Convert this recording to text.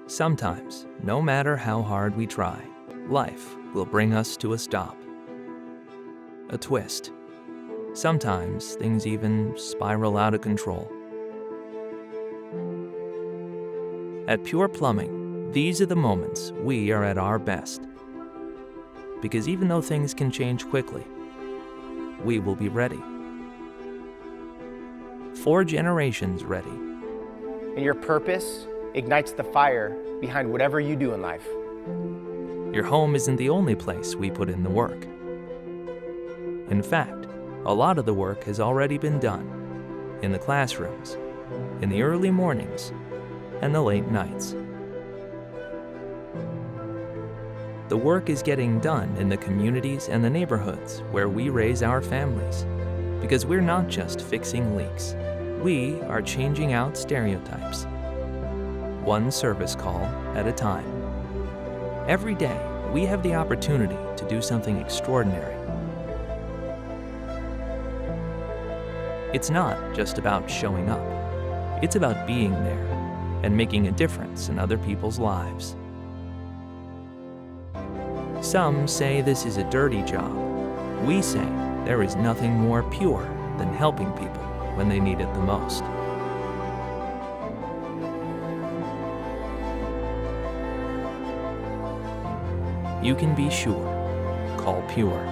Sometimes, no matter how hard we try, life will bring us to a stop. A twist. Sometimes things even spiral out of control. At Pure Plumbing, these are the moments we are at our best. Because even though things can change quickly, we will be ready. 4 generations ready. And your purpose ignites the fire behind whatever you do in life. Your home isn't the only place we put in the work. In fact, a lot of the work has already been done in the classrooms, in the early mornings, and the late nights. The work is getting done in the communities and the neighborhoods where we raise our families, because we're not just fixing leaks. We are changing out stereotypes, one service call at a time. Every day, we have the opportunity to do something extraordinary. It's not just about showing up. It's about being there and making a difference in other people's lives. Some say this is a dirty job. We say there is nothing more pure than helping people when they need it the most. You can be sure. Call Pure.